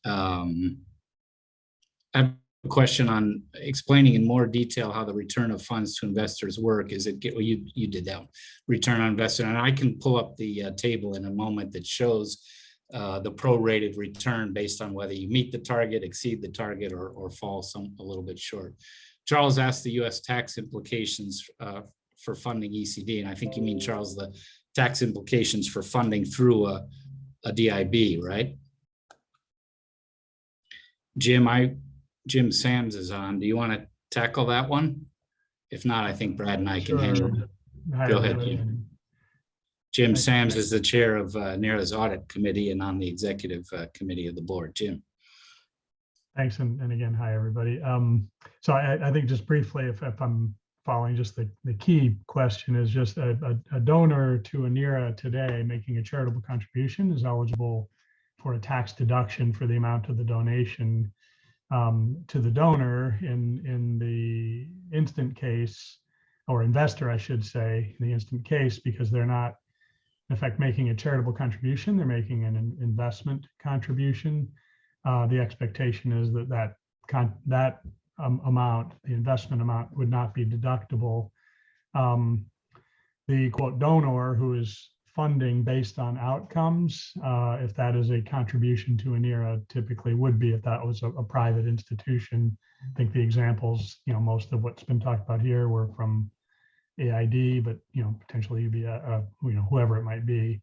I have a question on explaining in more detail how the return of funds to investors work. Is it, well, you did that one, return on investment, and I can pull up the table in a moment that shows the prorated return based on whether you meet the target, exceed the target, or fall a little bit short. Charles asked the U.S. tax implications for funding ECD, and I think you mean, Charles, the tax implications for funding through a DIB, right? Jim Sams is on. Do you want to tackle that one? If not, I think Brad and I can handle it. Go ahead, Jim. Jim Sams is the chair of Anera's audit committee and on the executive committee of the board. Jim. Thanks, and again, hi, everybody. So I think just briefly, if I'm following, just the key question is just a donor to Anera today making a charitable contribution is eligible for a tax deduction for the amount of the donation to the donor in the instant case, or investor, I should say, in the instant case, because they're not, in effect, making a charitable contribution, they're making an investment contribution. The expectation is that amount, the investment amount, would not be deductible. The quote donor who is funding based on outcomes, if that is a contribution to Anera, typically would be if that was a private institution. I think the examples, most of what's been talked about here were from AID, but potentially you'd be whoever it might be,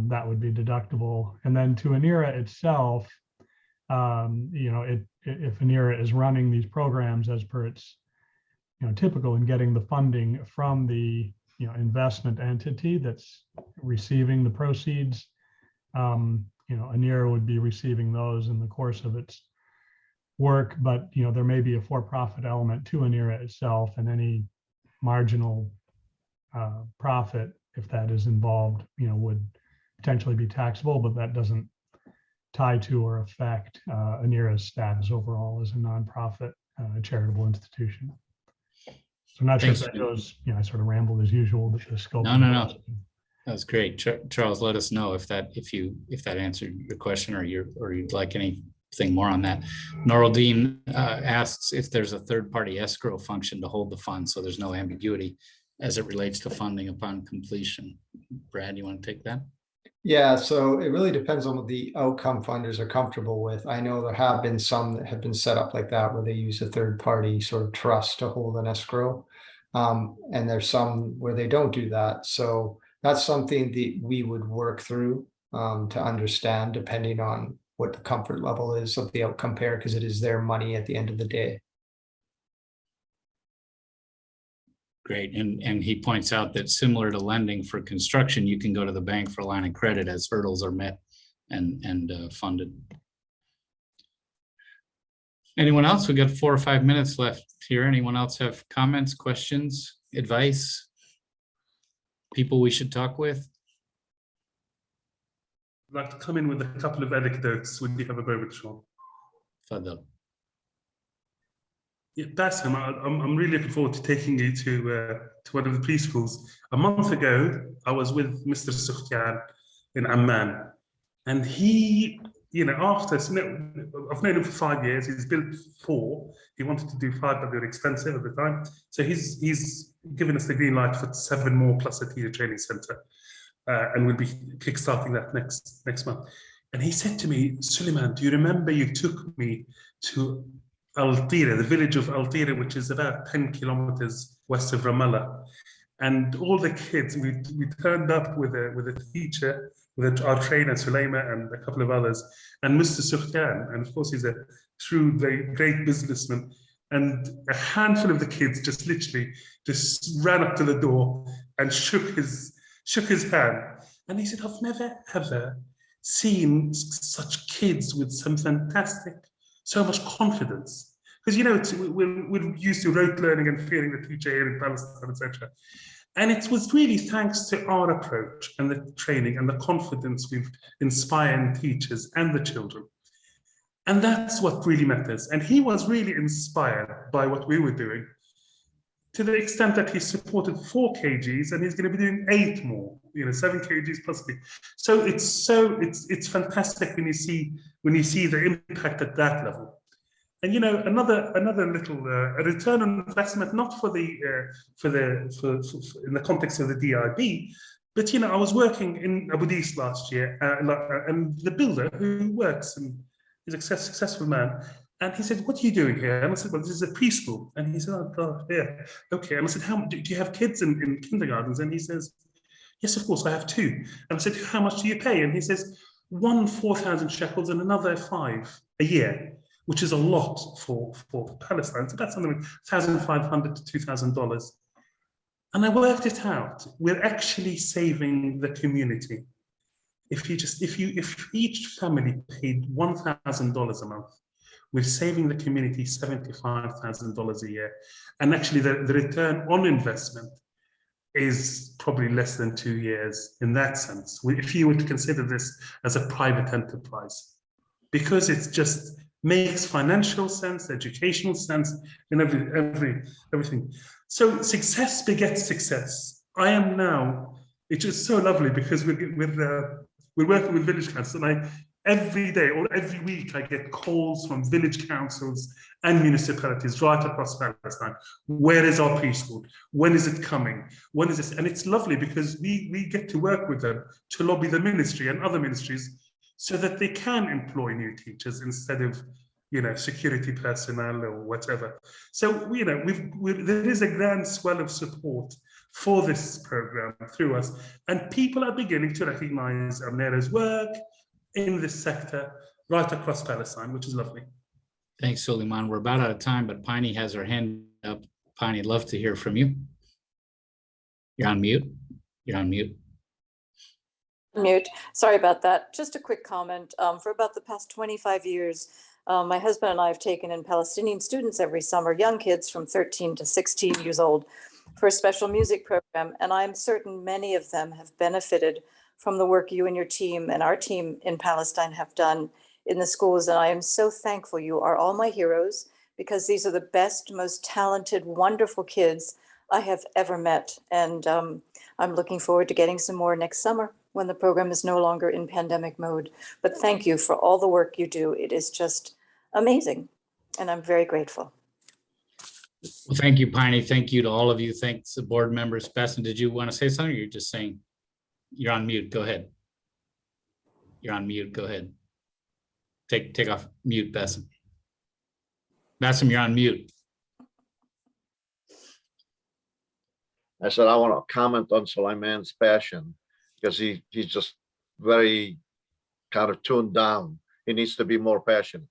that would be deductible. And then to Anera itself, if Anera is running these programs as per its typical in getting the funding from the investment entity that's receiving the proceeds, Anera would be receiving those in the course of its work, but there may be a for-profit element to Anera itself, and any marginal profit, if that is involved, would potentially be taxable, but that doesn't tie to or affect Anera's status overall as a nonprofit charitable institution. So I'm not sure if that goes, I sort of rambled as usual, but the scope. No. That was great. Charles, let us know if that answered your question, or you'd like anything more on that. Noraldine asks if there's a third-party escrow function to hold the fund, so there's no ambiguity as it relates to funding upon completion. Brad, you want to take that? Yeah, so it really depends on what the outcome funders are comfortable with. I know there have been some that have been set up like that, where they use a third party sort of trust to hold an escrow. And there's some where they don't do that. So that's something that we would work through to understand, depending on what the comfort level is of the outcome payer, because it is their money at the end of the day. Great. And he points out that similar to lending for construction, you can go to the bank for a line of credit as hurdles are met and funded. Anyone else? We got 4 or 5 minutes left here. Anyone else have comments, questions, advice? People we should talk with? I'd like to come in with a couple of anecdotes when you have a moment, Sean. Fadal. Yeah, Bassem, I'm really looking forward to taking you to one of the preschools. A month ago, I was with Mr. Sufyan in Amman, and he, after, I've known him for 5 years. He's built 4. He wanted to do 5, but they were expensive at the time. So he's given us the green light for 7 more plus a teacher training center, and we'll be kickstarting that next month. And he said to me, Sulieman, do you remember you took me to Al-Tira, the village of Al-Tira, which is about 10 kilometers west of Ramallah. And all the kids, we turned up with a teacher, with our trainer, Sulieman, and a couple of others, and Mr. Sufyan, and of course he's a true, great businessman. And a handful of the kids just literally just ran up to the door and shook his hand. And he said, I've never ever seen such kids with so much confidence. Because, we're used to rote learning and fearing the teacher here in Palestine, etc. And it was really thanks to our approach and the training and the confidence we've inspired in teachers and the children. And that's what really matters. And he was really inspired by what we were doing, to the extent that he supported 4 kgs and he's going to be doing 8 more, 7 kgs possibly. So it's fantastic when you see the impact at that level. And another little a return on investment, not in the context of the DIB, but I was working in Abu Dhabi last year, and the builder who works and is a successful man. And he said, what are you doing here? And I said, well, this is a preschool. And he said, oh, yeah, okay. And I said, do you have kids in kindergartens? And he says, yes, of course, I have 2. And I said, how much do you pay? And he says, one 4,000 shekels and another 5 a year, which is a lot for Palestine. So that's something like $1,500 to $2,000. And I worked it out. We're actually saving the community. If each family paid $1,000 a month, we're saving the community $75,000 a year. And actually the return on investment is probably less than 2 years in that sense, if you were to consider this as a private enterprise, because it's just makes financial sense, educational sense, and everything. So success begets success. I am now, it's just so lovely because we're working with village councils, and every day or every week I get calls from village councils and municipalities right across Palestine. Where is our preschool? When is it coming? When is this? And it's lovely because we get to work with them to lobby the ministry and other ministries so that they can employ new teachers instead of security personnel or whatever. So there is a grand swell of support for this program through us, and people are beginning to recognize Anera's work in this sector right across Palestine, which is lovely. Thanks, Sulieman. We're about out of time, but Piney has her hand up. Piney, I'd love to hear from you. You're on mute. You're on mute. Mute. Sorry about that. Just a quick comment. For about the past 25 years, my husband and I have taken in Palestinian students every summer, young kids from 13 to 16 years old, for a special music program. And I'm certain many of them have benefited from the work you and your team and our team in Palestine have done in the schools. And I am so thankful. You are all my heroes, because these are the best, most talented, wonderful kids I have ever met. And I'm looking forward to getting some more next summer when the program is no longer in pandemic mode. But thank you for all the work you do. It is just amazing. And I'm very grateful. Well, thank you, Piney. Thank you to all of you. Thanks to board members. Bassem, did you want to say something? Or you're just saying you're on mute? Go ahead. You're on mute. Go ahead. Take off mute, Bassem. Bassem, you're on mute. I said, I want to comment on Sulieman's passion, because he's just very kind of tuned down. He needs to be more passionate.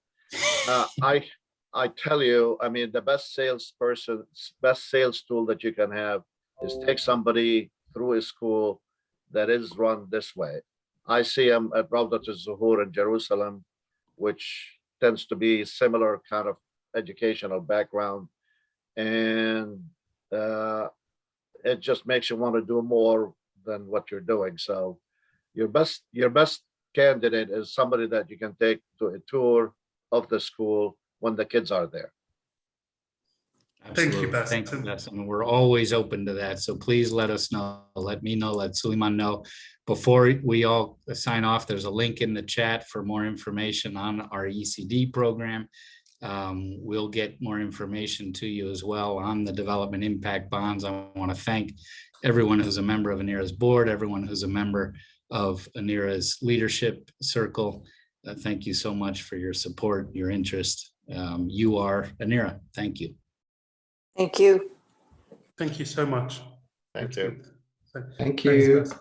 I tell you, I mean, the best salesperson, best sales tool that you can have is take somebody through a school that is run this way. I see them at Rawdat al-Zuhur in Jerusalem, which tends to be similar kind of educational background. And it just makes you want to do more than what you're doing. So your best candidate is somebody that you can take to a tour of the school when the kids are there. Thank you, Absolutely. Thank you, Bassem. Bassem. We're always open to that. So please let us know. Let me know, let Sulieman know. Before we all sign off, there's a link in the chat for more information on our ECD program. We'll get more information to you as well on the development impact bonds. I want to thank everyone who's a member of Anera's board, everyone who's a member of Anera's leadership circle. Thank you so much for your support, your interest. You are Anera. Thank you. Thank you. Thank you so much. Thank you. Thank Thanks, you. Bassem.